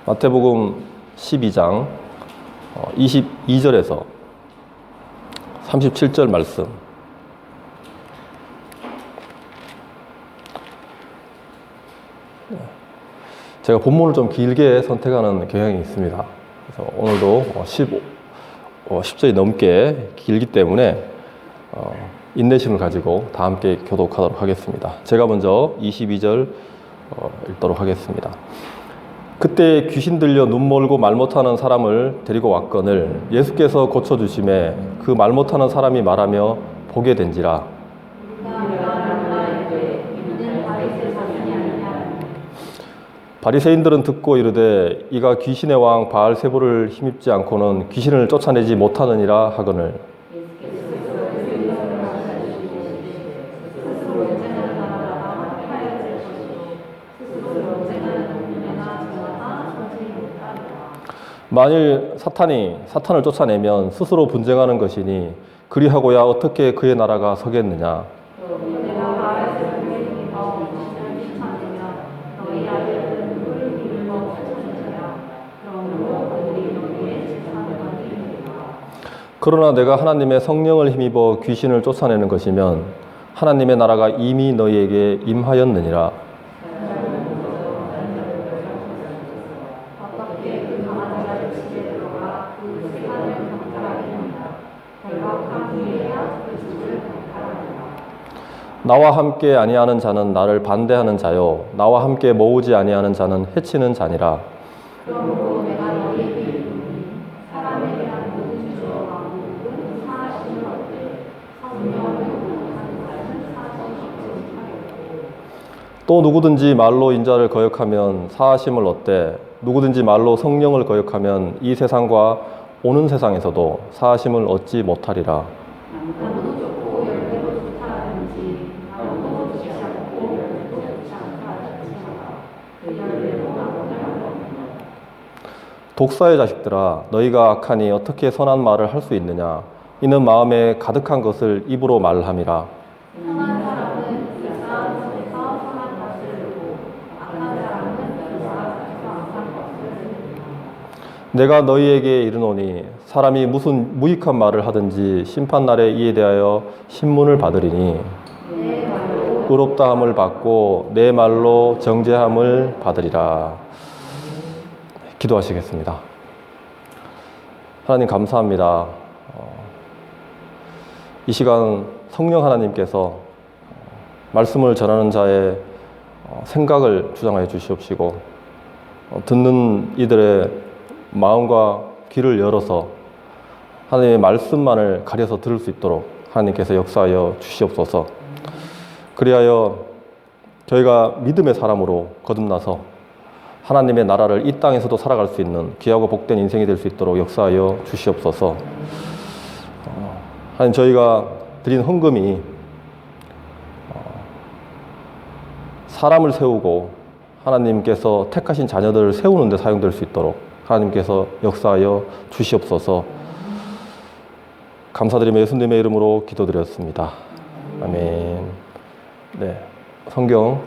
마태복음 12장 22절에서 37절 말씀. 제가 본문을 좀 길게 선택하는 경향이 있습니다. 그래서 오늘도 10절이 넘게 길기 때문에 인내심을 가지고 다 함께 교독하도록 하겠습니다. 제가 먼저 22절 읽도록 하겠습니다. 그때 귀신 들려 눈 멀고 말 못하는 사람을 데리고 왔거늘 예수께서 고쳐주심에 그 말 못하는 사람이 말하며 보게 된지라. 바리새인들은 듣고 이르되 이가 귀신의 왕 바알세불을 힘입지 않고는 귀신을 쫓아내지 못하느니라 하거늘. 만일 사탄을 쫓아내면 스스로 분쟁하는 것이니 그리하고야 어떻게 그의 나라가 서겠느냐. 그러나 내가 하나님의 성령을 힘입어 귀신을 쫓아내는 것이면 하나님의 나라가 이미 너희에게 임하였느니라. 나와 함께 아니하는 자는 나를 반대하는 자요 나와 함께 모으지 아니하는 자는 해치는 자니라. 또 누구든지 말로 인자를 거역하면 사하심을 얻되 누구든지 말로 성령을 거역하면 이 세상과 오는 세상에서도 사하심을 얻지 못하리라. 독사의 자식들아, 너희가 악하니 어떻게 선한 말을 할 수 있느냐? 이는 마음에 가득한 것을 입으로 말함이라. 내가 너희에게 이르노니 사람이 무슨 무익한 말을 하든지 심판날에 이에 대하여 신문을 받으리니 의롭다함을 받고 내 말로 정죄함을 받으리라. 기도하시겠습니다. 하나님 감사합니다. 이 시간 성령 하나님께서 말씀을 전하는 자의 생각을 주장하여 주시옵시고 듣는 이들의 마음과 귀를 열어서 하나님의 말씀만을 가려서 들을 수 있도록 하나님께서 역사하여 주시옵소서. 그리하여 저희가 믿음의 사람으로 거듭나서 하나님의 나라를 이 땅에서도 살아갈 수 있는 귀하고 복된 인생이 될 수 있도록 역사하여 주시옵소서. 하나님, 저희가 드린 헌금이 사람을 세우고 하나님께서 택하신 자녀들을 세우는 데 사용될 수 있도록 하나님께서 역사하여 주시옵소서. 감사드리며 예수님의 이름으로 기도드렸습니다. 아멘. 네, 성경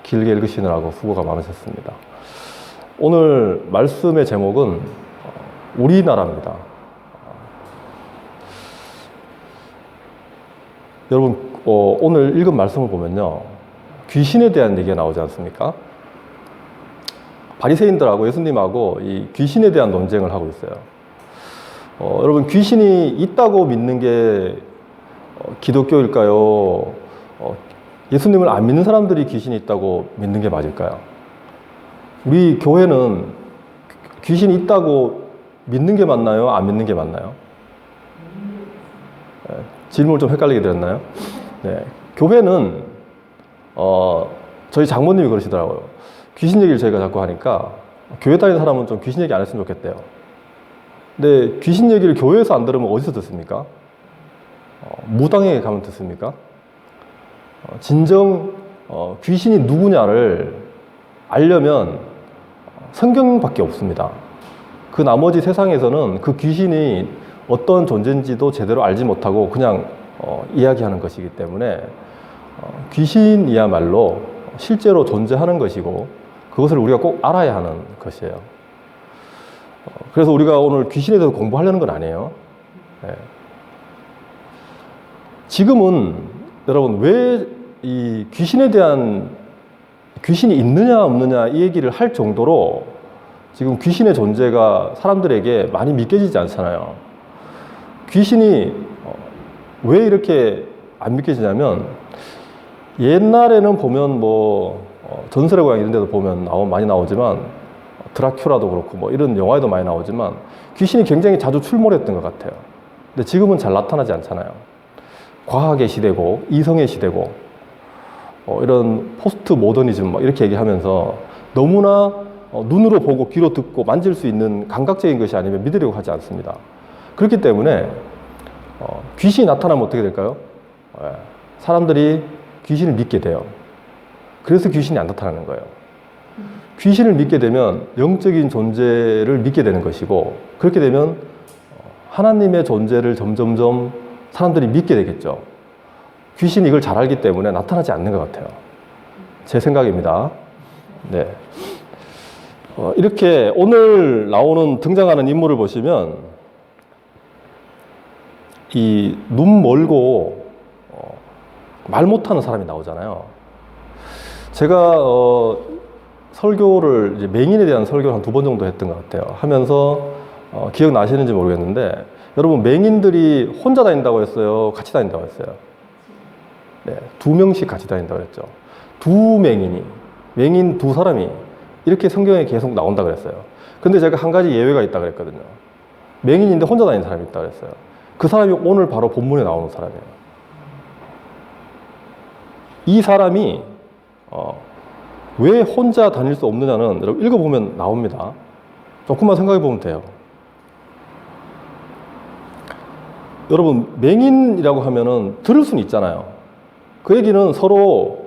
길게 읽으시느라고 수고가 많으셨습니다. 오늘 말씀의 제목은 우리나라입니다. 여러분, 오늘 읽은 말씀을 보면요, 귀신에 대한 얘기가 나오지 않습니까? 바리새인들하고 예수님하고 이 귀신에 대한 논쟁을 하고 있어요. 여러분, 귀신이 있다고 믿는 게 기독교일까요? 예수님을 안 믿는 사람들이 귀신이 있다고 믿는 게 맞을까요? 우리 교회는 귀신이 있다고 믿는 게 맞나요? 안 믿는 게 맞나요? 질문을 좀 헷갈리게 드렸나요? 네. 교회는 저희 장모님이 그러시더라고요. 귀신 얘기를 저희가 자꾸 하니까 교회 다니는 사람은 좀 귀신 얘기 안 했으면 좋겠대요. 근데 귀신 얘기를 교회에서 안 들으면 어디서 듣습니까? 무당에 가면 듣습니까? 진정 귀신이 누구냐를 알려면 성경밖에 없습니다. 그 나머지 세상에서는 그 귀신이 어떤 존재인지도 제대로 알지 못하고 그냥 이야기하는 것이기 때문에 귀신이야말로 실제로 존재하는 것이고 그것을 우리가 꼭 알아야 하는 것이에요. 그래서 우리가 오늘 귀신에 대해서 공부하려는 건 아니에요. 네. 지금은 여러분 왜 이 귀신에 대한 귀신이 있느냐 없느냐 이 얘기를 할 정도로 지금 귀신의 존재가 사람들에게 많이 믿겨지지 않잖아요. 귀신이 왜 이렇게 안 믿겨지냐면 옛날에는 보면 뭐 전설의 고향 이런 데도 보면 많이 나오지만 드라큘라도 그렇고 뭐 이런 영화에도 많이 나오지만 귀신이 굉장히 자주 출몰했던 것 같아요. 근데 지금은 잘 나타나지 않잖아요. 과학의 시대고 이성의 시대고 이런 포스트 모더니즘 막 이렇게 얘기하면서 너무나 눈으로 보고 귀로 듣고 만질 수 있는 감각적인 것이 아니면 믿으려고 하지 않습니다. 그렇기 때문에 귀신이 나타나면 어떻게 될까요? 사람들이 귀신을 믿게 돼요. 그래서 귀신이 안 나타나는 거예요. 귀신을 믿게 되면 영적인 존재를 믿게 되는 것이고 그렇게 되면 하나님의 존재를 점점점 사람들이 믿게 되겠죠. 귀신이 이걸 잘 알기 때문에 나타나지 않는 것 같아요. 제 생각입니다. 네. 이렇게 오늘 등장하는 인물을 보시면 이 눈 멀고 말 못하는 사람이 나오잖아요. 제가 설교를 이제 맹인에 대한 설교를 한 2번 정도 했던 것 같아요. 하면서 기억나시는지 모르겠는데 여러분 맹인들이 혼자 다닌다고 했어요? 같이 다닌다고 했어요? 네, 2명씩 같이 다닌다고 했죠. 맹인 2사람이 이렇게 성경에 계속 나온다 그랬어요. 근데 제가 한 가지 예외가 있다 그랬거든요. 맹인인데 혼자 다니는 사람이 있다 그랬어요. 그 사람이 오늘 바로 본문에 나오는 사람이에요. 이 사람이 왜 혼자 다닐 수 없느냐는 여러분 읽어보면 나옵니다. 조금만 생각해 보면 돼요. 여러분 맹인이라고 하면은 들을 수는 있잖아요. 그 얘기는 서로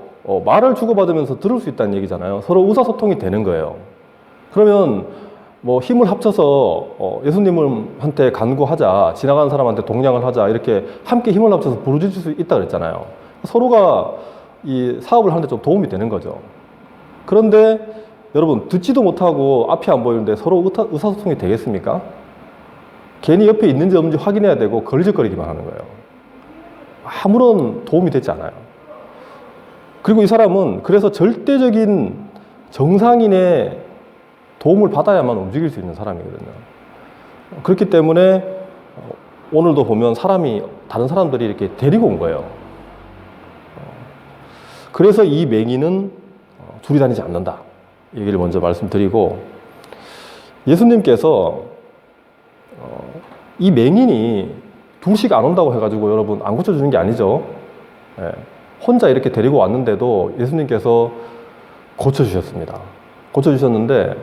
말을 주고받으면서 들을 수 있다는 얘기잖아요. 서로 의사소통이 되는 거예요. 그러면 뭐 힘을 합쳐서 예수님한테 간구하자, 지나가는 사람한테 동냥을 하자, 이렇게 함께 힘을 합쳐서 부르짖을 수 있다 그랬잖아요. 서로가 이 사업을 하는데 좀 도움이 되는 거죠. 그런데 여러분 듣지도 못하고 앞이 안 보이는데 서로 의사소통이 되겠습니까? 괜히 옆에 있는지 없는지 확인해야 되고 걸리적거리기만 하는 거예요. 아무런 도움이 되지 않아요. 그리고 이 사람은 그래서 절대적인 정상인의 도움을 받아야만 움직일 수 있는 사람이거든요. 그렇기 때문에 오늘도 보면 다른 사람들이 이렇게 데리고 온 거예요. 그래서 이 맹인은 둘이 다니지 않는다. 이 얘기를 먼저 말씀드리고, 예수님께서 이 맹인이 둘씩 안 온다고 해가지고 여러분 안 고쳐주는 게 아니죠. 네. 혼자 이렇게 데리고 왔는데도 예수님께서 고쳐주셨습니다. 고쳐주셨는데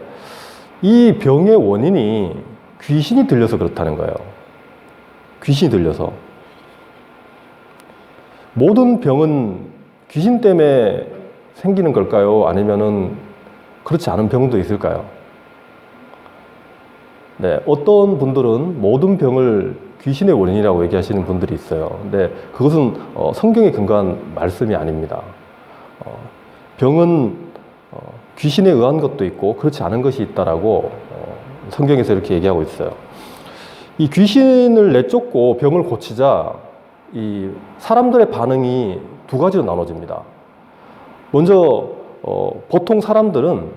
이 병의 원인이 귀신이 들려서 그렇다는 거예요. 귀신이 들려서. 모든 병은 귀신 때문에 생기는 걸까요? 아니면은 그렇지 않은 병도 있을까요? 네, 어떤 분들은 모든 병을 귀신의 원인이라고 얘기하시는 분들이 있어요. 근데 그것은 성경에 근거한 말씀이 아닙니다. 병은 귀신에 의한 것도 있고 그렇지 않은 것이 있다라고 성경에서 이렇게 얘기하고 있어요. 이 귀신을 내쫓고 병을 고치자 이 사람들의 반응이 2가지로 나눠집니다. 먼저 보통 사람들은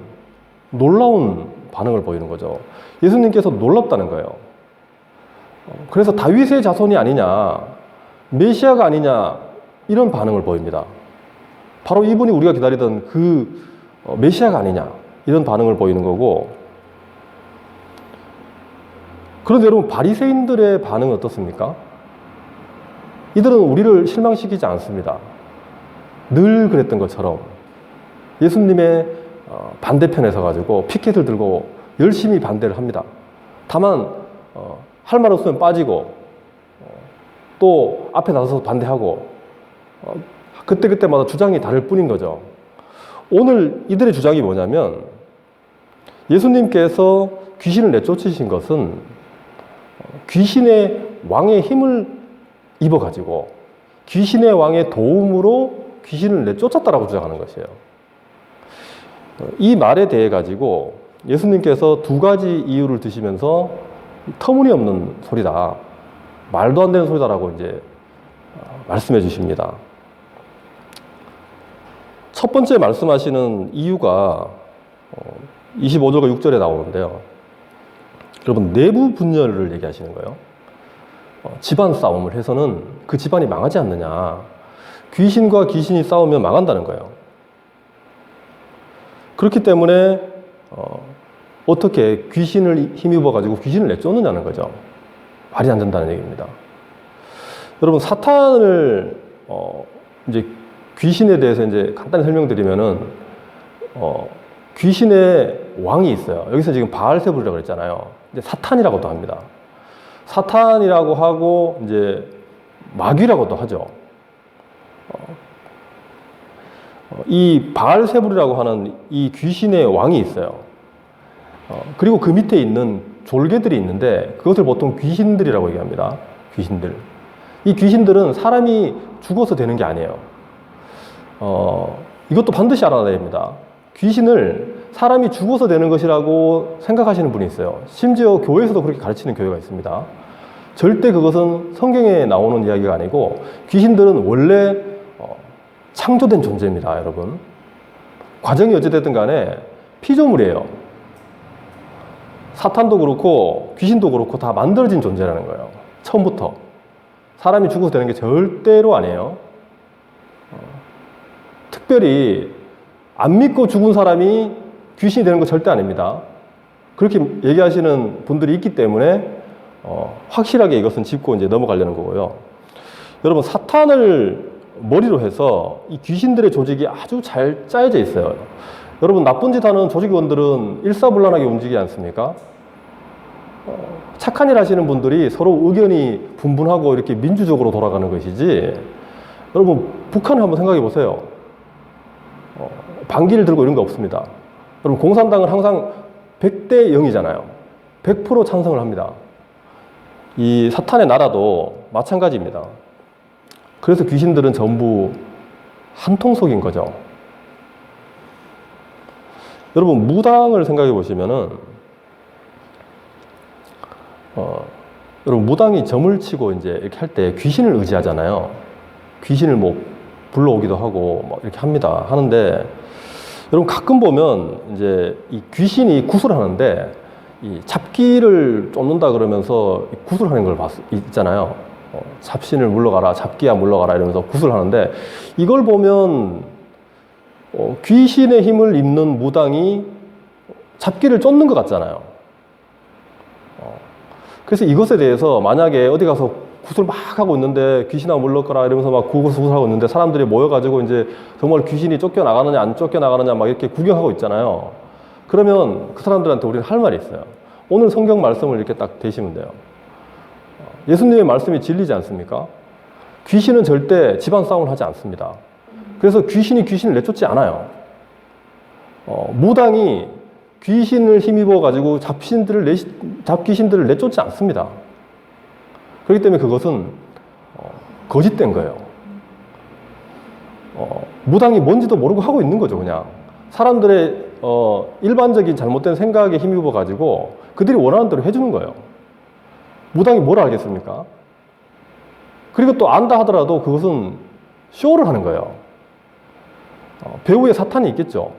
놀라운 반응을 보이는 거죠. 예수님께서 놀랍다는 거예요. 그래서 다윗의 자손이 아니냐, 메시아가 아니냐, 이런 반응을 보입니다. 바로 이분이 우리가 기다리던 그 메시아가 아니냐, 이런 반응을 보이는 거고, 그런데 여러분 바리새인들의 반응은 어떻습니까? 이들은 우리를 실망시키지 않습니다. 늘 그랬던 것처럼 예수님의 반대편에 서가지고 피켓을 들고 열심히 반대를 합니다. 다만 할 말 없으면 빠지고 또 앞에 나서서 반대하고 그때그때마다 주장이 다를 뿐인 거죠. 오늘 이들의 주장이 뭐냐면 예수님께서 귀신을 내쫓으신 것은 귀신의 왕의 힘을 입어가지고 귀신의 왕의 도움으로 귀신을 내쫓았다라고 주장하는 것이에요. 이 말에 대해 가지고 예수님께서 두 가지 이유를 드시면서 터무니없는 소리다, 말도 안 되는 소리다라고 이제 말씀해 주십니다. 첫 번째 말씀하시는 이유가 25절과 6절에 나오는데요. 여러분, 내부 분열을 얘기하시는 거예요. 집안 싸움을 해서는 그 집안이 망하지 않느냐. 귀신과 귀신이 싸우면 망한다는 거예요. 그렇기 때문에 어떻게 귀신을 힘입어 가지고 귀신을 내쫓느냐는 거죠. 말이 안 된다는 얘기입니다. 여러분, 사탄을 이제 귀신에 대해서 이제 간단히 설명드리면은 귀신의 왕이 있어요. 여기서 지금 바알세불이라고 그랬잖아요. 이제 사탄이라고도 합니다. 사탄이라고 하고 이제 마귀라고도 하죠. 이 바알세불이라고 하는 이 귀신의 왕이 있어요. 그리고 그 밑에 있는 졸개들이 있는데 그것을 보통 귀신들이라고 얘기합니다. 귀신들. 이 귀신들은 사람이 죽어서 되는 게 아니에요. 이것도 반드시 알아야 됩니다. 귀신을 사람이 죽어서 되는 것이라고 생각하시는 분이 있어요. 심지어 교회에서도 그렇게 가르치는 교회가 있습니다. 절대 그것은 성경에 나오는 이야기가 아니고 귀신들은 원래 창조된 존재입니다, 여러분. 과정이 어찌됐든 간에 피조물이에요. 사탄도 그렇고 귀신도 그렇고 다 만들어진 존재라는 거예요. 처음부터. 사람이 죽어서 되는 게 절대로 아니에요. 특별히 안 믿고 죽은 사람이 귀신이 되는 거 절대 아닙니다. 그렇게 얘기하시는 분들이 있기 때문에 확실하게 이것은 짚고 이제 넘어가려는 거고요. 여러분, 사탄을 머리로 해서 이 귀신들의 조직이 아주 잘 짜여져 있어요. 여러분, 나쁜 짓 하는 조직원들은 일사불란하게 움직이지 않습니까? 착한 일 하시는 분들이 서로 의견이 분분하고 이렇게 민주적으로 돌아가는 것이지, 여러분, 북한을 한번 생각해 보세요. 반기를 들고 이런 거 없습니다. 여러분, 공산당은 항상 100대 0이잖아요. 100% 찬성을 합니다. 이 사탄의 나라도 마찬가지입니다. 그래서 귀신들은 전부 한 통속인 거죠. 여러분, 무당을 생각해 보시면은, 여러분, 무당이 점을 치고 이제 이렇게 할 때 귀신을 의지하잖아요. 귀신을 뭐 불러오기도 하고 뭐 이렇게 합니다. 하는데, 여러분, 가끔 보면 이제 이 귀신이 구슬하는데 이 잡기를 쫓는다 그러면서 구슬하는 걸 있잖아요. 잡신을 물러가라, 잡기야 물러가라 이러면서 구슬하는데, 이걸 보면 귀신의 힘을 입는 무당이 잡기를 쫓는 것 같잖아요. 그래서 이것에 대해서 만약에 어디 가서 구슬 막 하고 있는데 귀신아 물러가라 이러면서 막 구슬하고 있는데 사람들이 모여가지고 이제 정말 귀신이 쫓겨나가느냐 안 쫓겨나가느냐 막 이렇게 구경하고 있잖아요. 그러면 그 사람들한테 우리는 할 말이 있어요. 오늘 성경 말씀을 이렇게 딱 대시면 돼요. 예수님의 말씀이 진리지 않습니까? 귀신은 절대 집안 싸움을 하지 않습니다. 그래서 귀신이 귀신을 내쫓지 않아요. 무당이 귀신을 힘입어 가지고 잡귀신들을 내쫓지 않습니다. 그렇기 때문에 그것은 거짓된 거예요. 무당이 뭔지도 모르고 하고 있는 거죠, 그냥. 사람들의 일반적인 잘못된 생각에 힘입어 가지고 그들이 원하는 대로 해주는 거예요. 무당이 뭘 알겠습니까? 그리고 또 안다 하더라도 그것은 쇼를 하는 거예요. 배후에 사탄이 있겠죠.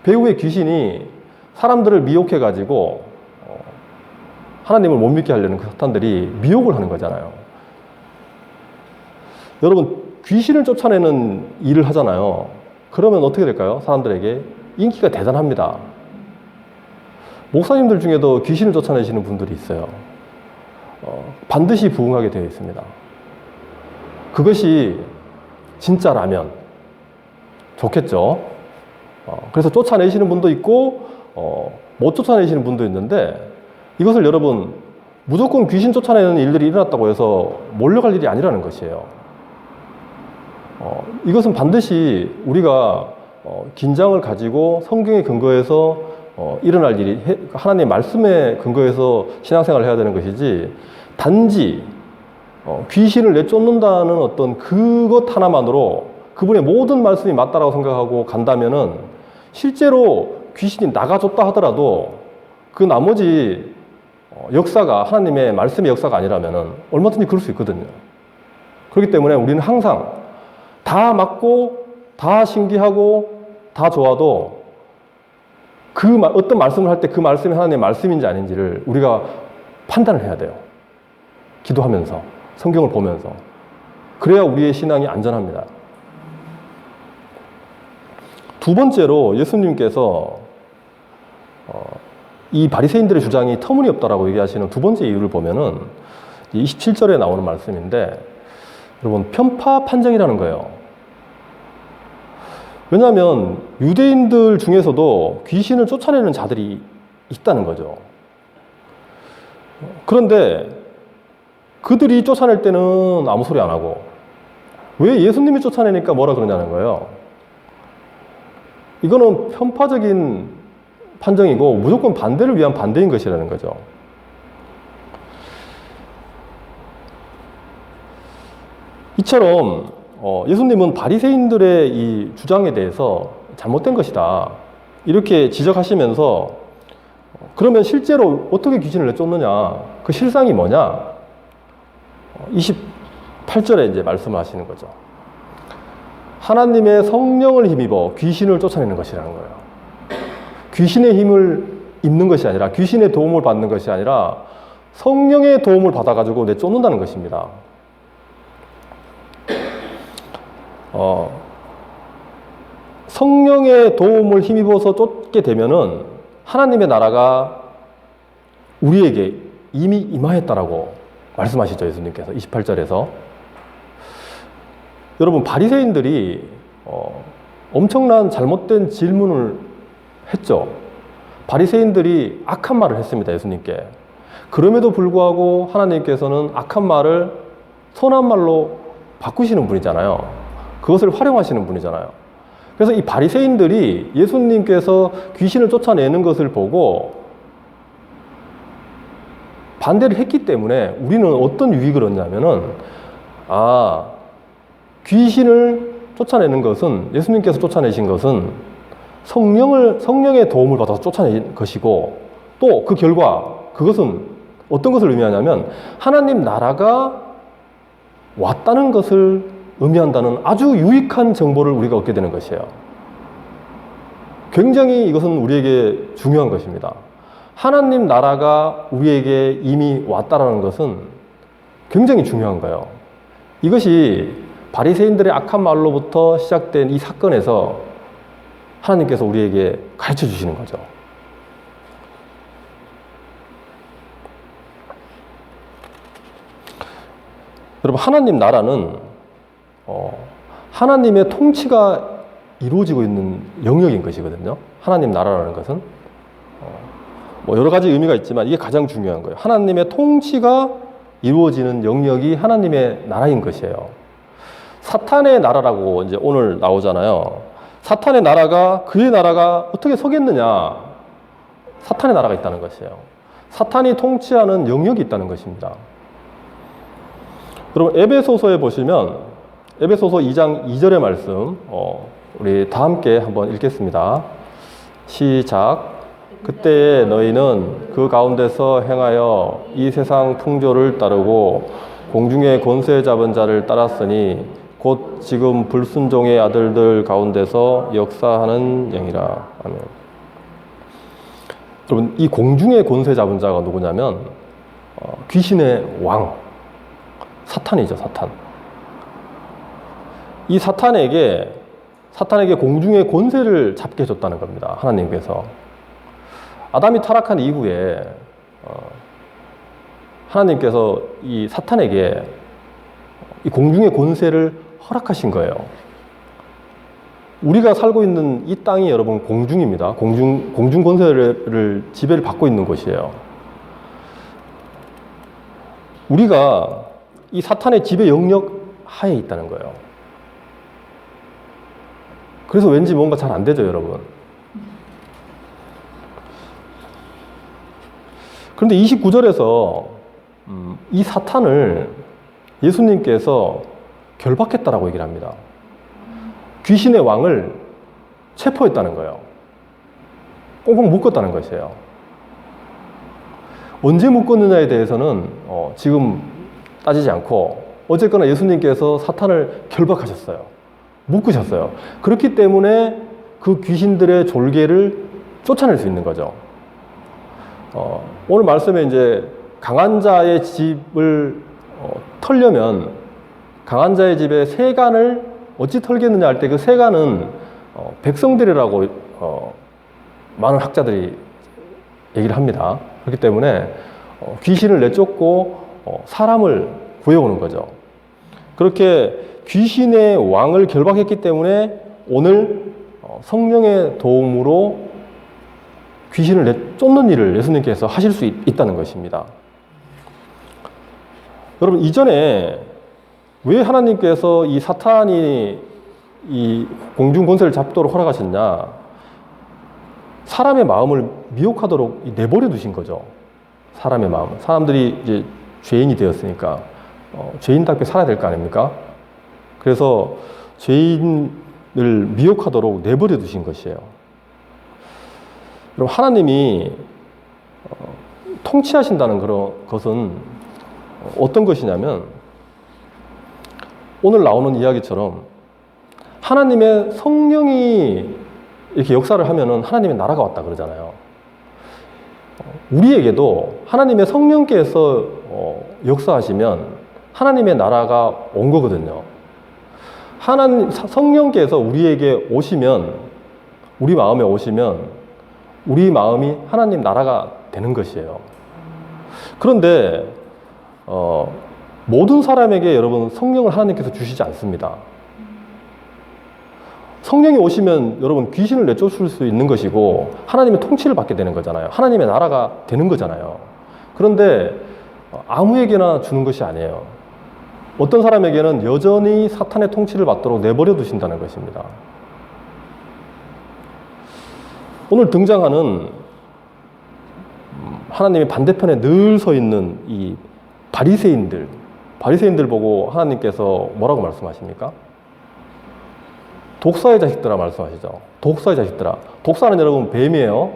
배후에 귀신이 사람들을 미혹해 가지고 하나님을 못 믿게 하려는 그 사탄들이 미혹을 하는 거잖아요. 여러분, 귀신을 쫓아내는 일을 하잖아요. 그러면 어떻게 될까요? 사람들에게 인기가 대단합니다. 목사님들 중에도 귀신을 쫓아내시는 분들이 있어요. 반드시 부응하게 되어 있습니다. 그것이 진짜라면 좋겠죠. 그래서 쫓아내시는 분도 있고 못 쫓아내시는 분도 있는데, 이것을 여러분, 무조건 귀신 쫓아내는 일들이 일어났다고 해서 몰려갈 일이 아니라는 것이에요. 이것은 반드시 우리가 긴장을 가지고 성경에 근거해서 일어날 일이, 하나님의 말씀에 근거해서 신앙생활을 해야 되는 것이지, 단지 귀신을 내쫓는다는 어떤 그것 하나만으로 그분의 모든 말씀이 맞다라고 생각하고 간다면은 실제로 귀신이 나가줬다 하더라도 그 나머지 역사가 하나님의 말씀의 역사가 아니라면 얼마든지 그럴 수 있거든요. 그렇기 때문에 우리는 항상 다 맞고 다 신기하고 다 좋아도 어떤 말씀을 할 때 그 말씀이 하나님의 말씀인지 아닌지를 우리가 판단을 해야 돼요. 기도하면서, 성경을 보면서. 그래야 우리의 신앙이 안전합니다. 두 번째로 예수님께서 이 바리새인들의 주장이 터무니없다라고 얘기하시는 두 번째 이유를 보면은 27절에 나오는 말씀인데, 여러분, 편파 판정이라는 거예요. 왜냐하면 유대인들 중에서도 귀신을 쫓아내는 자들이 있다는 거죠. 그런데 그들이 쫓아낼 때는 아무 소리 안 하고 왜 예수님이 쫓아내니까 뭐라 그러냐는 거예요. 이거는 편파적인 판정이고 무조건 반대를 위한 반대인 것이라는 거죠. 이처럼 예수님은 바리새인들의 이 주장에 대해서 잘못된 것이다 이렇게 지적하시면서, 그러면 실제로 어떻게 귀신을 내쫓느냐, 그 실상이 뭐냐, 28절에 이제 말씀하시는 거죠. 하나님의 성령을 힘입어 귀신을 쫓아내는 것이라는 거예요. 귀신의 힘을 입는 것이 아니라, 귀신의 도움을 받는 것이 아니라 성령의 도움을 받아가지고 내쫓는다는 것입니다. 성령의 도움을 힘입어서 쫓게 되면은 하나님의 나라가 우리에게 이미 임하였다라고 말씀하시죠, 예수님께서 28절에서. 여러분, 바리새인들이 엄청난 잘못된 질문을 했죠. 바리새인들이 악한 말을 했습니다, 예수님께. 그럼에도 불구하고 하나님께서는 악한 말을 선한 말로 바꾸시는 분이잖아요. 그것을 활용하시는 분이잖아요. 그래서 이 바리새인들이 예수님께서 귀신을 쫓아내는 것을 보고 반대를 했기 때문에 우리는 어떤 유익을 얻냐면은, 귀신을 쫓아내는 것은, 예수님께서 쫓아내신 것은 성령의 도움을 받아서 쫓아낸 것이고, 또 그 결과, 그것은 어떤 것을 의미하냐면 하나님 나라가 왔다는 것을 의미한다는 아주 유익한 정보를 우리가 얻게 되는 것이에요. 굉장히 이것은 우리에게 중요한 것입니다. 하나님 나라가 우리에게 이미 왔다라는 것은 굉장히 중요한 거예요. 이것이 바리새인들의 악한 말로부터 시작된 이 사건에서 하나님께서 우리에게 가르쳐 주시는 거죠. 여러분, 하나님 나라는 하나님의 통치가 이루어지고 있는 영역인 것이거든요. 하나님 나라라는 것은 뭐 여러 가지 의미가 있지만 이게 가장 중요한 거예요. 하나님의 통치가 이루어지는 영역이 하나님의 나라인 것이에요. 사탄의 나라라고 이제 오늘 나오잖아요. 사탄의 나라가, 그의 나라가 어떻게 서겠느냐? 사탄의 나라가 있다는 것이에요. 사탄이 통치하는 영역이 있다는 것입니다. 여러분, 에베소서에 보시면 에베소서 2장 2절의 말씀 우리 다 함께 한번 읽겠습니다. 시작. 그때에 너희는 그 가운데서 행하여 이 세상 풍조를 따르고 공중의 권세 잡은 자를 따랐으니 곧 지금 불순종의 아들들 가운데서 역사하는 영이라. 아멘. 여러분, 이 공중의 권세 잡은 자가 누구냐면 귀신의 왕, 사탄이죠, 사탄. 이 사탄에게 공중의 권세를 잡게 해줬다는 겁니다, 하나님께서. 아담이 타락한 이후에 하나님께서 이 사탄에게 이 공중의 권세를 허락하신 거예요. 우리가 살고 있는 이 땅이 여러분 공중입니다. 공중 권세를 지배를 받고 있는 곳이에요. 우리가 이 사탄의 지배 영역 하에 있다는 거예요. 그래서 왠지 뭔가 잘 안 되죠, 여러분. 그런데 29절에서 이 사탄을 예수님께서 결박했다라고 얘기를 합니다. 귀신의 왕을 체포했다는 거예요. 꽁꽁 묶었다는 것이에요. 언제 묶었느냐에 대해서는 지금 따지지 않고 어쨌거나 예수님께서 사탄을 결박하셨어요. 묶으셨어요. 그렇기 때문에 그 귀신들의 졸개를 쫓아낼 수 있는 거죠. 오늘 말씀에 이제 강한 자의 집을 털려면 강한 자의 집의 세간을 어찌 털겠느냐 할 때 그 세간은 백성들이라고 많은 학자들이 얘기를 합니다. 그렇기 때문에 귀신을 내쫓고 사람을 구해오는 거죠. 그렇게 귀신의 왕을 결박했기 때문에 오늘 성령의 도움으로 귀신을 내쫓는 일을 예수님께서 하실 수 있다는 것입니다. 여러분, 이전에 왜 하나님께서 이 사탄이 이 공중 권세를 잡도록 허락하셨냐? 사람의 마음을 미혹하도록 내버려 두신 거죠. 사람의 마음. 사람들이 이제 죄인이 되었으니까 죄인답게 살아야 될 거 아닙니까? 그래서 죄인을 미혹하도록 내버려 두신 것이에요. 그럼 하나님이 통치하신다는 그런 것은 어떤 것이냐면 오늘 나오는 이야기처럼 하나님의 성령이 이렇게 역사를 하면은 하나님의 나라가 왔다 그러잖아요. 우리에게도 하나님의 성령께서 역사하시면 하나님의 나라가 온 거거든요. 성령께서 우리에게 오시면, 우리 마음에 오시면 우리 마음이 하나님 나라가 되는 것이에요. 그런데 모든 사람에게 여러분 성령을 하나님께서 주시지 않습니다. 성령이 오시면 여러분 귀신을 내쫓을 수 있는 것이고 하나님의 통치를 받게 되는 거잖아요. 하나님의 나라가 되는 거잖아요. 그런데 아무에게나 주는 것이 아니에요. 어떤 사람에게는 여전히 사탄의 통치를 받도록 내버려 두신다는 것입니다. 오늘 등장하는 하나님의 반대편에 늘 서 있는 이 바리새인들 보고 하나님께서 뭐라고 말씀하십니까? 독사의 자식들아 말씀하시죠. 독사의 자식들아. 독사는 여러분 뱀이에요.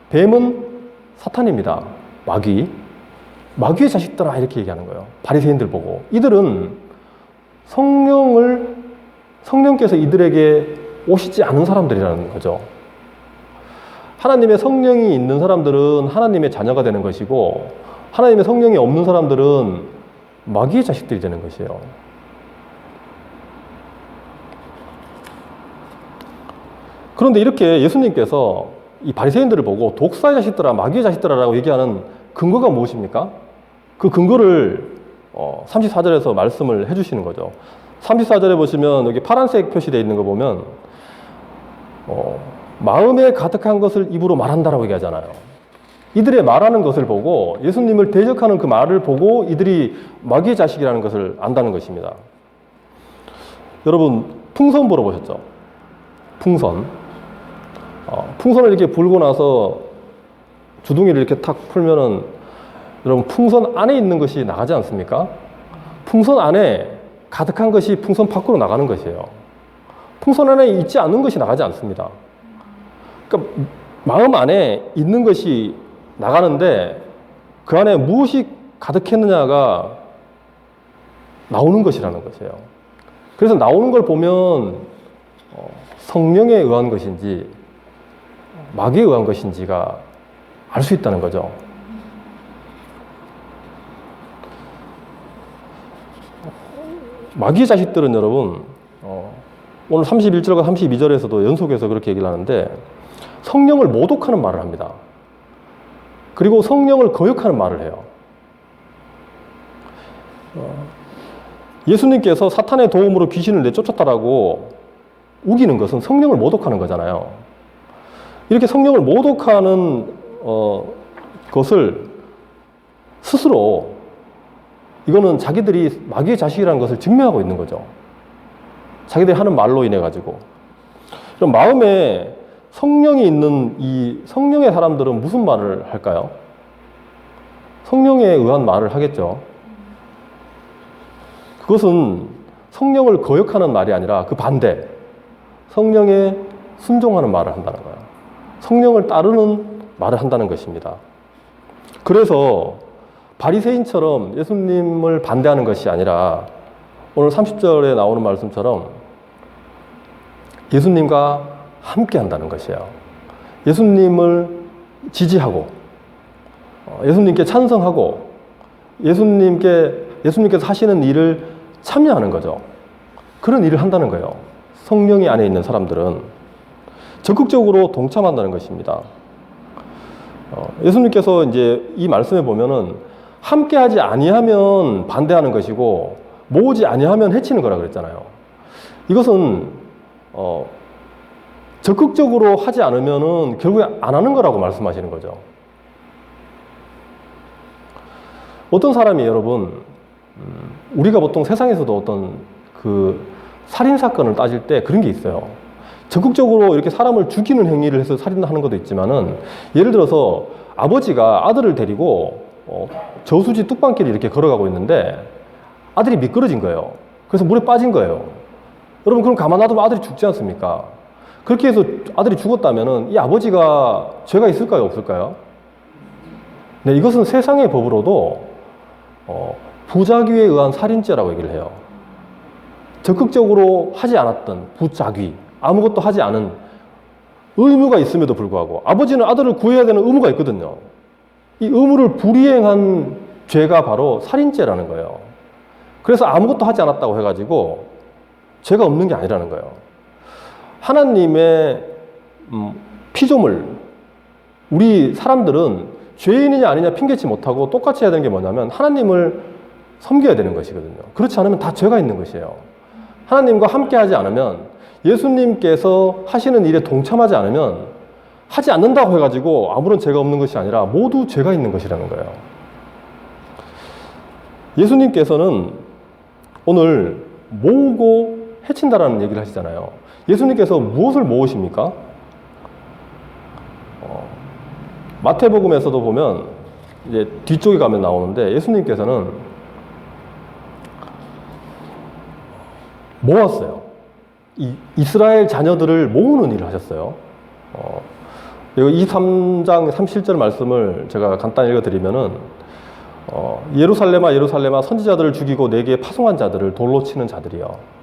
뱀은 사탄입니다. 마귀의 자식들아 이렇게 얘기하는 거예요. 바리새인들 보고. 이들은 성령께서 이들에게 오시지 않은 사람들이라는 거죠. 하나님의 성령이 있는 사람들은 하나님의 자녀가 되는 것이고 하나님의 성령이 없는 사람들은 마귀의 자식들이 되는 것이에요. 그런데 이렇게 예수님께서 이 바리새인들을 보고 독사의 자식들아, 마귀의 자식들아라고 얘기하는 근거가 무엇입니까? 그 근거를 34절에서 말씀을 해주시는 거죠. 34절에 보시면 여기 파란색 표시되어 있는 거 보면 마음에 가득한 것을 입으로 말한다라고 얘기하잖아요. 이들의 말하는 것을 보고 예수님을 대적하는 그 말을 보고 이들이 마귀의 자식이라는 것을 안다는 것입니다. 여러분 풍선 보러 보셨죠? 풍선을 이렇게 불고 나서 주둥이를 이렇게 탁 풀면은 여러분 풍선 안에 있는 것이 나가지 않습니까? 풍선 안에 가득한 것이 풍선 밖으로 나가는 것이에요. 풍선 안에 있지 않은 것이 나가지 않습니다. 그러니까 마음 안에 있는 것이 나가는데 그 안에 무엇이 가득했느냐가 나오는 것이라는 것이에요. 그래서 나오는 걸 보면 성령에 의한 것인지 마귀에 의한 것인지가 알 수 있다는 거죠. 마귀의 자식들은 여러분 오늘 31절과 32절에서도 연속해서 그렇게 얘기를 하는데 성령을 모독하는 말을 합니다. 그리고 성령을 거역하는 말을 해요. 예수님께서 사탄의 도움으로 귀신을 내쫓았다라고 우기는 것은 성령을 모독하는 거잖아요. 이렇게 성령을 모독하는 것을 스스로 이거는 자기들이 마귀의 자식이라는 것을 증명하고 있는 거죠. 자기들이 하는 말로 인해 가지고. 그럼 마음에 성령이 있는 이 성령의 사람들은 무슨 말을 할까요? 성령에 의한 말을 하겠죠. 그것은 성령을 거역하는 말이 아니라 그 반대, 성령에 순종하는 말을 한다는 거예요. 성령을 따르는 말을 한다는 것입니다. 그래서 바리새인처럼 예수님을 반대하는 것이 아니라 오늘 30절에 나오는 말씀처럼 예수님과 함께 한다는 것이에요. 예수님을 지지하고 예수님께 찬성하고 예수님께서 하시는 일을 참여하는 거죠. 그런 일을 한다는 거예요. 성령이 안에 있는 사람들은 적극적으로 동참한다는 것입니다. 예수님께서 이제 이 말씀에 보면은 함께하지 아니하면 반대하는 것이고 모으지 아니하면 해치는 거라 그랬잖아요. 이것은 적극적으로 하지 않으면은 결국에 안 하는 거라고 말씀하시는 거죠. 어떤 사람이 여러분 우리가 보통 세상에서도 어떤 그 살인 사건을 따질 때 그런 게 있어요. 적극적으로 이렇게 사람을 죽이는 행위를 해서 살인을 하는 것도 있지만은 예를 들어서 아버지가 아들을 데리고 저수지 뚝방길을 이렇게 걸어가고 있는데 아들이 미끄러진 거예요. 그래서 물에 빠진 거예요. 여러분 그럼 가만 놔두면 아들이 죽지 않습니까? 그렇게 해서 아들이 죽었다면은 이 아버지가 죄가 있을까요, 없을까요? 네, 이것은 세상의 법으로도 부작위에 의한 살인죄라고 얘기를 해요. 적극적으로 하지 않았던 부작위, 아무것도 하지 않은 의무가 있음에도 불구하고 아버지는 아들을 구해야 되는 의무가 있거든요. 이 의무를 불이행한 죄가 바로 살인죄라는 거예요. 그래서 아무것도 하지 않았다고 해가지고 죄가 없는 게 아니라는 거예요. 하나님의 피조물, 우리 사람들은 죄인이냐 아니냐 핑계치 못하고 똑같이 해야 되는 게 뭐냐면 하나님을 섬겨야 되는 것이거든요. 그렇지 않으면 다 죄가 있는 것이에요. 하나님과 함께 하지 않으면 예수님께서 하시는 일에 동참하지 않으면 하지 않는다고 해가지고 아무런 죄가 없는 것이 아니라 모두 죄가 있는 것이라는 거예요. 예수님께서는 오늘 모으고 해친다라는 얘기를 하시잖아요. 예수님께서 무엇을 모으십니까? 마태복음에서도 보면 이제 뒤쪽에 가면 나오는데 예수님께서는 모았어요. 이스라엘 자녀들을 모으는 일을 하셨어요. 23장 37절 말씀을 제가 간단히 읽어드리면은 예루살렘아 예루살렘아 선지자들을 죽이고 내게 파송한 자들을 돌로 치는 자들이여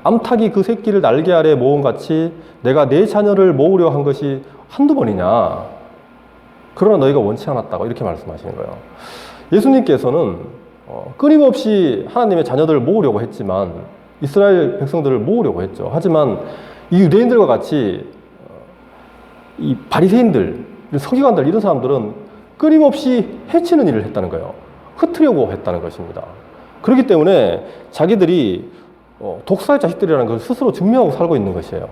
암탉이 그 새끼를 날개 아래 모음같이 내가 내 자녀를 모으려 한 것이 한두 번이냐 그러나 너희가 원치 않았다고 이렇게 말씀하시는 거예요. 예수님께서는 끊임없이 하나님의 자녀들을 모으려고 했지만 이스라엘 백성들을 모으려고 했죠. 하지만 이 유대인들과 같이 이 바리새인들, 서기관들 이런 사람들은 끊임없이 해치는 일을 했다는 거예요. 흩으려고 했다는 것입니다. 그렇기 때문에 자기들이 독사의 자식들이라는 걸 스스로 증명하고 살고 있는 것이에요.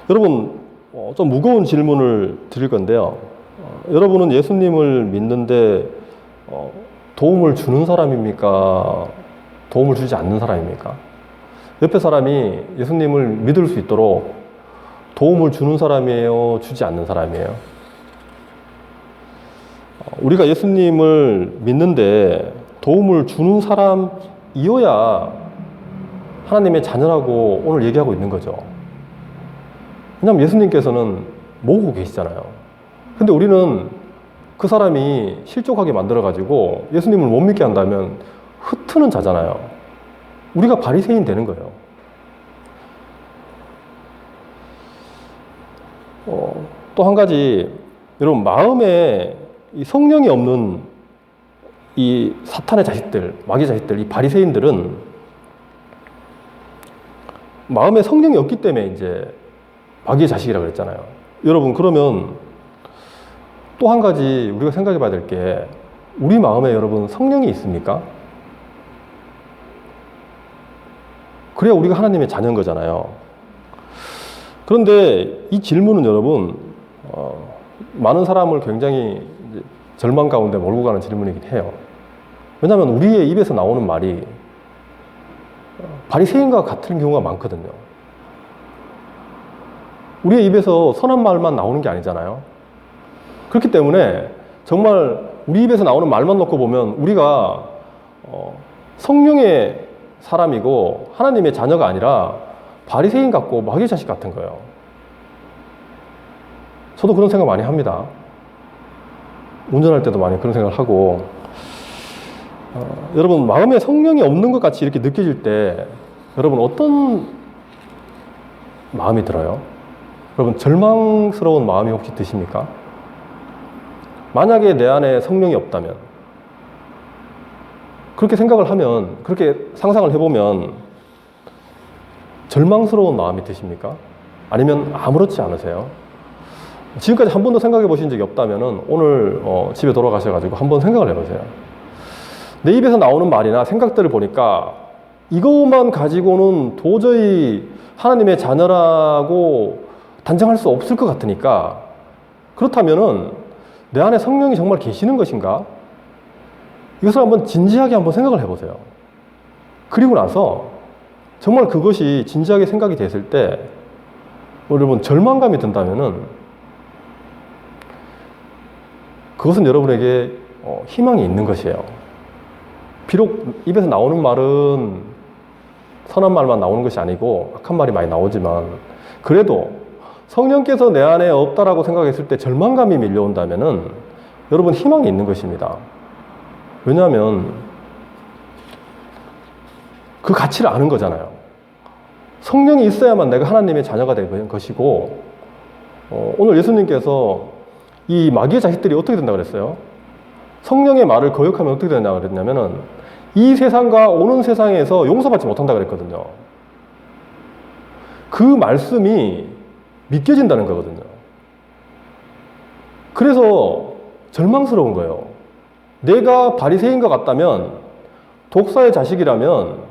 여러분 좀 무거운 질문을 드릴 건데요. 여러분은 예수님을 믿는데 도움을 주는 사람입니까? 도움을 주지 않는 사람입니까? 옆에 사람이 예수님을 믿을 수 있도록 도움을 주는 사람이에요? 주지 않는 사람이에요? 우리가 예수님을 믿는데 도움을 주는 사람이어야 하나님의 자녀라고 오늘 얘기하고 있는 거죠. 왜냐하면 예수님께서는 모으고 계시잖아요. 근데 우리는 그 사람이 실족하게 만들어가지고 예수님을 못 믿게 한다면 흩트는 자잖아요. 우리가 바리새인 되는 거예요. 또 한 가지, 여러분 마음에 이 성령이 없는 이 사탄의 자식들, 마귀 자식들, 이 바리새인들은 마음에 성령이 없기 때문에 이제 마귀의 자식이라고 그랬잖아요. 여러분 그러면 또 한 가지 우리가 생각해 봐야 될 게 우리 마음에 여러분 성령이 있습니까? 그래야 우리가 하나님의 자녀인 거잖아요. 그런데 이 질문은 여러분 많은 사람을 굉장히 이제 절망 가운데 몰고 가는 질문이긴 해요. 왜냐하면 우리의 입에서 나오는 말이 바리새인과 같은 경우가 많거든요. 우리의 입에서 선한 말만 나오는 게 아니잖아요. 그렇기 때문에 정말 우리 입에서 나오는 말만 놓고 보면 우리가 성령의 사람이고 하나님의 자녀가 아니라 바리새인 같고 마귀의 자식 같은 거예요. 저도 그런 생각 많이 합니다. 운전할 때도 많이 그런 생각을 하고, 여러분 마음에 성령이 없는 것 같이 이렇게 느껴질 때 여러분 어떤 마음이 들어요? 여러분 절망스러운 마음이 혹시 드십니까? 만약에 내 안에 성령이 없다면, 그렇게 생각을 하면, 그렇게 상상을 해보면 절망스러운 마음이 드십니까? 아니면 아무렇지 않으세요? 지금까지 한 번도 생각해 보신 적이 없다면 오늘 집에 돌아가셔가지고 한번 생각을 해보세요. 내 입에서 나오는 말이나 생각들을 보니까 이것만 가지고는 도저히 하나님의 자녀라고 단정할 수 없을 것 같으니까, 그렇다면은 내 안에 성령이 정말 계시는 것인가? 이것을 한번 진지하게 한번 생각을 해보세요. 그리고 나서 정말 그것이 진지하게 생각이 됐을 때 여러분 절망감이 든다면은 그것은 여러분에게 희망이 있는 것이에요. 비록 입에서 나오는 말은 선한 말만 나오는 것이 아니고 악한 말이 많이 나오지만, 그래도 성령께서 내 안에 없다라고 생각했을 때 절망감이 밀려온다면은 여러분 희망이 있는 것입니다. 왜냐하면 그 가치를 아는 거잖아요. 성령이 있어야만 내가 하나님의 자녀가 될 것이고, 오늘 예수님께서 이 마귀의 자식들이 어떻게 된다고 그랬어요? 성령의 말을 거역하면 어떻게 된다고 그랬냐면은 이 세상과 오는 세상에서 용서받지 못한다고 그랬거든요. 그 말씀이 믿겨진다는 거거든요. 그래서 절망스러운 거예요. 내가 바리새인 것 같다면, 독사의 자식이라면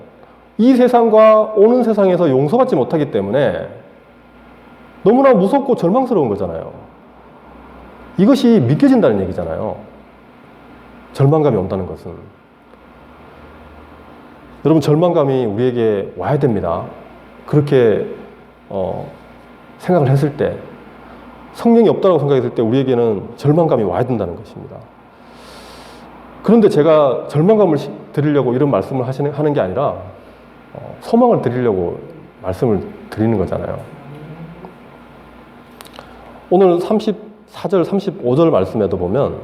이 세상과 오는 세상에서 용서받지 못하기 때문에 너무나 무섭고 절망스러운 거잖아요. 이것이 믿겨진다는 얘기잖아요. 절망감이 온다는 것은. 여러분 절망감이 우리에게 와야 됩니다. 그렇게 생각을 했을 때, 성령이 없다고 생각했을 때 우리에게는 절망감이 와야 된다는 것입니다. 그런데 제가 절망감을 드리려고 이런 말씀을 하는 게 아니라 소망을 드리려고 말씀을 드리는 거잖아요. 오늘 34절, 35절 말씀에도 보면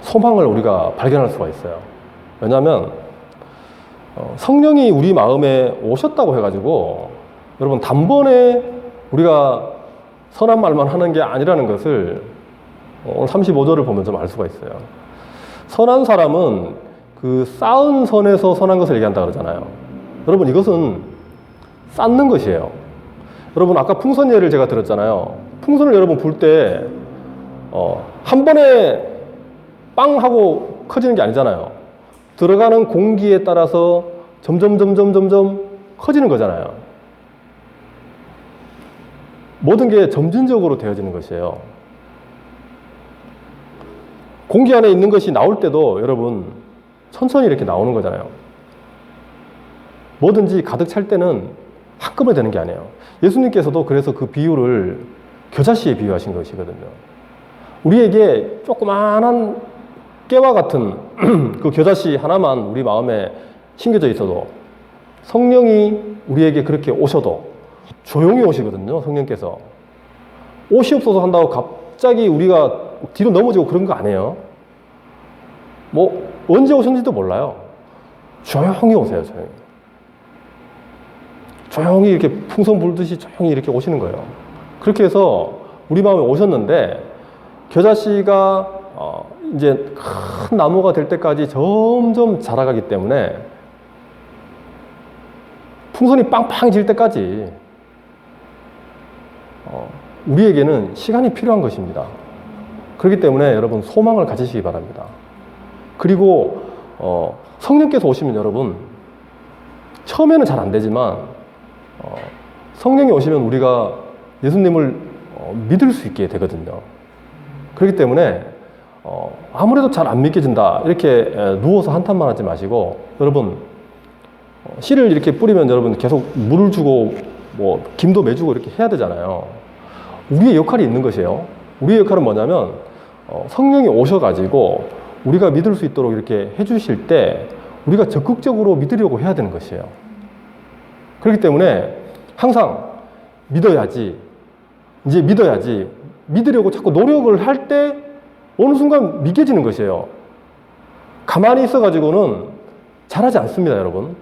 소망을 우리가 발견할 수가 있어요. 왜냐하면 성령이 우리 마음에 오셨다고 해가지고 여러분 단번에 우리가 선한 말만 하는 게 아니라는 것을 오늘 35절을 보면 좀 알 수가 있어요. 선한 사람은 그 쌓은 선에서 선한 것을 얘기한다 그러잖아요. 여러분 이것은 쌓는 것이에요. 여러분 아까 풍선 예를 제가 들었잖아요. 풍선을 여러분 불 때 한 번에 빵 하고 커지는 게 아니잖아요. 들어가는 공기에 따라서 점점 커지는 거잖아요. 모든 게 점진적으로 되어지는 것이에요. 공기 안에 있는 것이 나올 때도 여러분 천천히 이렇게 나오는 거잖아요. 뭐든지 가득 찰 때는 한꺼번에 되는 게 아니에요. 예수님께서도 그래서 그 비유를 겨자씨에 비유하신 것이거든요. 우리에게 조그마한 깨와 같은 그 겨자씨 하나만 우리 마음에 심겨져 있어도, 성령이 우리에게 그렇게 오셔도 조용히 오시거든요. 성령께서 옷이 없어서 한다고 갑자기 우리가 뒤로 넘어지고 그런 거 아니에요. 뭐 언제 오셨는지도 몰라요. 조용히 오세요. 조용히 이렇게 풍선 불듯이 조용히 이렇게 오시는 거예요. 그렇게 해서 우리 마음에 오셨는데, 겨자씨가 이제 큰 나무가 될 때까지 점점 자라가기 때문에 풍선이 빵빵해질 때까지 우리에게는 시간이 필요한 것입니다. 그렇기 때문에 여러분 소망을 가지시기 바랍니다. 그리고 성령께서 오시면 여러분 처음에는 잘 안 되지만 성령이 오시면 우리가 예수님을 믿을 수 있게 되거든요. 그렇기 때문에 아무래도 잘 안 믿겨진다 이렇게 누워서 한탄만 하지 마시고, 여러분 씨를 이렇게 뿌리면 여러분 계속 물을 주고 뭐 김도 매주고 이렇게 해야 되잖아요. 우리의 역할이 있는 것이에요. 우리의 역할은 뭐냐면 성령이 오셔가지고 우리가 믿을 수 있도록 이렇게 해주실 때 우리가 적극적으로 믿으려고 해야 되는 것이에요. 그렇기 때문에 항상 믿어야지, 이제 믿어야지. 믿으려고 자꾸 노력을 할 때 어느 순간 믿겨지는 것이에요. 가만히 있어가지고는 잘하지 않습니다, 여러분.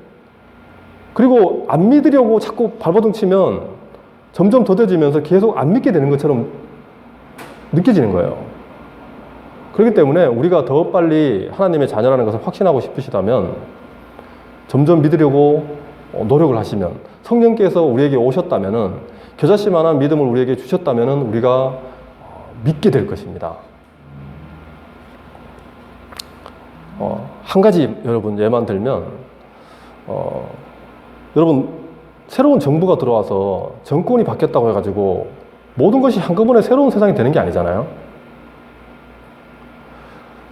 그리고 안 믿으려고 자꾸 발버둥 치면 점점 더뎌지면서 계속 안 믿게 되는 것처럼 느껴지는 거예요. 그렇기 때문에 우리가 더 빨리 하나님의 자녀라는 것을 확신하고 싶으시다면 점점 믿으려고 노력을 하시면, 성령께서 우리에게 오셨다면은, 겨자씨만한 믿음을 우리에게 주셨다면은 우리가 믿게 될 것입니다. 한 가지 여러분 예만 들면, 여러분 새로운 정부가 들어와서 정권이 바뀌었다고 해가지고 모든 것이 한꺼번에 새로운 세상이 되는 게 아니잖아요.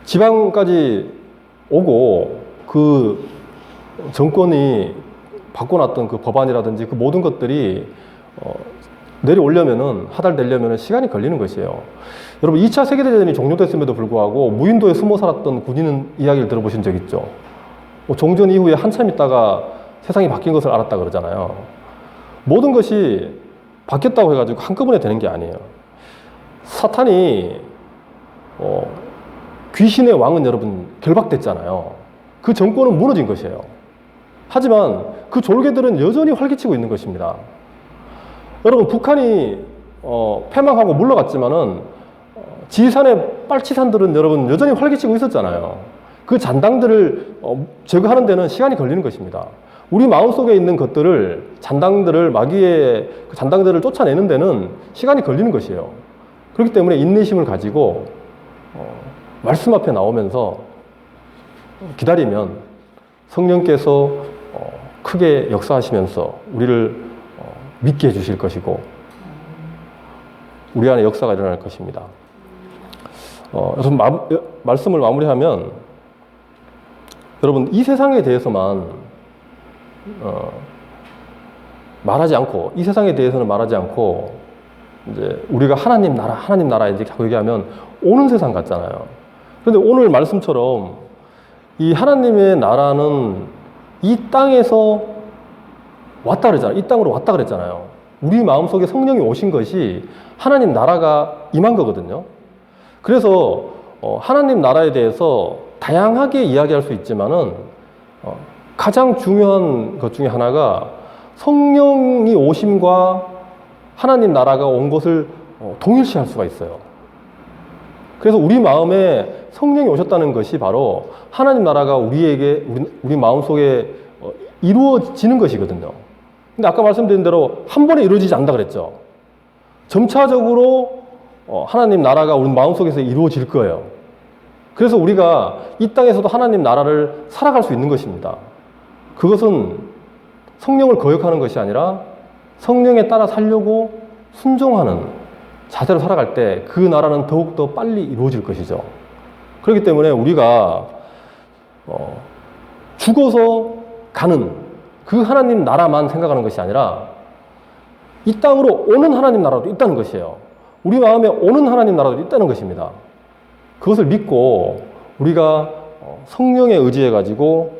지방까지 오고 그 정권이 바꿔놨던 그 법안이라든지 그 모든 것들이 내려오려면은, 하달되려면은 시간이 걸리는 것이에요. 여러분 2차 세계대전이 종료됐음에도 불구하고 무인도에 숨어 살았던 군인 이야기를 들어보신 적 있죠? 종전 이후에 한참 있다가 세상이 바뀐 것을 알았다 그러잖아요. 모든 것이 바뀌었다고 해가지고 한꺼번에 되는 게 아니에요. 사탄이 귀신의 왕은 여러분 결박됐잖아요. 그 정권은 무너진 것이에요. 하지만 그 졸개들은 여전히 활개치고 있는 것입니다. 여러분 북한이 패망하고 물러갔지만은 지리산의 빨치산들은 여러분 여전히 활개치고 있었잖아요. 그 잔당들을 제거하는 데는 시간이 걸리는 것입니다. 우리 마음속에 있는 것들을, 잔당들을, 마귀의 그 잔당들을 쫓아내는 데는 시간이 걸리는 것이에요. 그렇기 때문에 인내심을 가지고 말씀 앞에 나오면서 기다리면 성령께서 크게 역사하시면서 우리를 믿게 해주실 것이고 우리 안에 역사가 일어날 것입니다. 여러분 말씀을 마무리하면, 여러분 이 세상에 대해서만 말하지 않고, 이 세상에 대해서는 말하지 않고 이제 우리가 하나님 나라 이제 자꾸 얘기하면 오는 세상 같잖아요. 그런데 오늘 말씀처럼 이 하나님의 나라는 이 땅에서 왔다 그랬잖아요. 이 땅으로 왔다 그랬잖아요. 우리 마음속에 성령이 오신 것이 하나님 나라가 임한 거거든요. 그래서 하나님 나라에 대해서 다양하게 이야기할 수 있지만은 가장 중요한 것 중에 하나가 성령이 오심과 하나님 나라가 온 것을 동일시할 수가 있어요. 그래서 우리 마음에 성령이 오셨다는 것이 바로 하나님 나라가 우리 마음속에 이루어지는 것이거든요. 근데 아까 말씀드린 대로 한 번에 이루어지지 않는다 그랬죠. 점차적으로 하나님 나라가 우리 마음속에서 이루어질 거예요. 그래서 우리가 이 땅에서도 하나님 나라를 살아갈 수 있는 것입니다. 그것은 성령을 거역하는 것이 아니라 성령에 따라 살려고 순종하는 자세로 살아갈 때 그 나라는 더욱더 빨리 이루어질 것이죠. 그렇기 때문에 우리가 죽어서 가는 그 하나님 나라만 생각하는 것이 아니라 이 땅으로 오는 하나님 나라도 있다는 것이에요. 우리 마음에 오는 하나님 나라도 있다는 것입니다. 그것을 믿고 우리가 성령에 의지해 가지고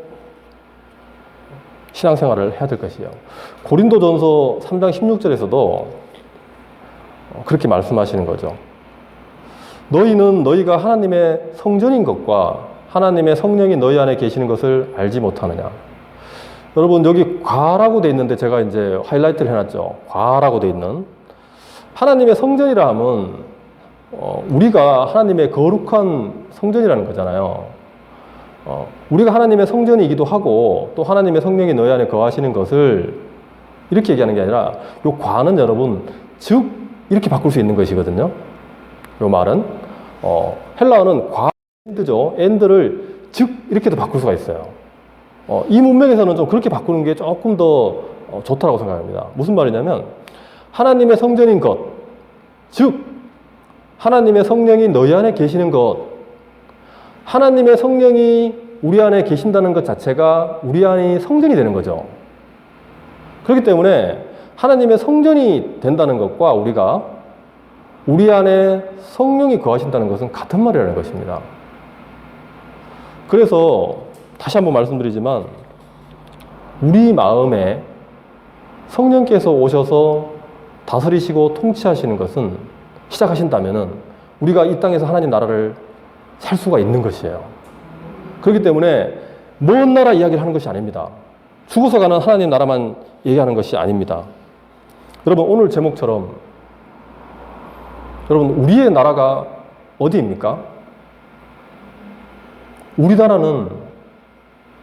신앙생활을 해야 될 것이에요. 고린도전서 3장 16절에서도 그렇게 말씀하시는 거죠. 너희는 너희가 하나님의 성전인 것과 하나님의 성령이 너희 안에 계시는 것을 알지 못하느냐. 여러분 여기 과라고 돼 있는데 제가 이제 하이라이트를 해놨죠. 과라고 돼 있는 하나님의 성전이라 하면 우리가 하나님의 거룩한 성전이라는 거잖아요. 우리가 하나님의 성전이기도 하고 또 하나님의 성령이 너희 안에 거하시는 것을 이렇게 얘기하는 게 아니라 요 과는 여러분 즉 이렇게 바꿀 수 있는 것이거든요. 요 말은 헬라어는 과 엔드죠. 엔드를 즉 이렇게도 바꿀 수가 있어요. 이 문맥에서는 좀 그렇게 바꾸는 게 조금 더 좋다고 생각합니다. 무슨 말이냐면 하나님의 성전인 것, 즉 하나님의 성령이 너희 안에 계시는 것, 하나님의 성령이 우리 안에 계신다는 것 자체가 우리 안이 성전이 되는 거죠. 그렇기 때문에 하나님의 성전이 된다는 것과 우리 안에 성령이 거하신다는 것은 같은 말이라는 것입니다. 그래서 다시 한번 말씀드리지만 우리 마음에 성령께서 오셔서 다스리시고 통치하시는 것은 시작하신다면은 우리가 이 땅에서 하나님 나라를 살 수가 있는 것이에요. 그렇기 때문에 먼 나라 이야기를 하는 것이 아닙니다. 죽어서 가는 하나님 나라만 얘기하는 것이 아닙니다. 여러분, 오늘 제목처럼 여러분, 우리의 나라가 어디입니까? 우리나라는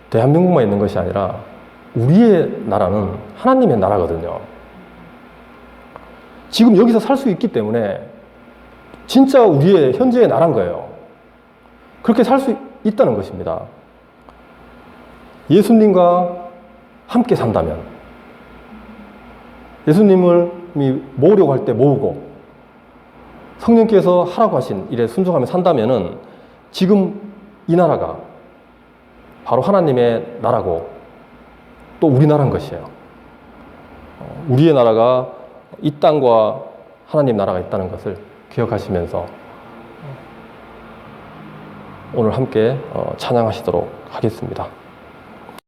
대한민국만 있는 것이 아니라 우리의 나라는 하나님의 나라거든요. 지금 여기서 살 수 있기 때문에 진짜 우리의 현재의 나라인 거예요. 그렇게 살 수 있다는 것입니다. 예수님과 함께 산다면, 예수님을 모으려고 할 때 모으고 성령께서 하라고 하신 일에 순종하며 산다면은 지금 이 나라가 바로 하나님의 나라고 또 우리나라인 것이에요. 우리의 나라가 이 땅과 하나님 나라가 있다는 것을 기억하시면서 오늘 함께 찬양하시도록 하겠습니다.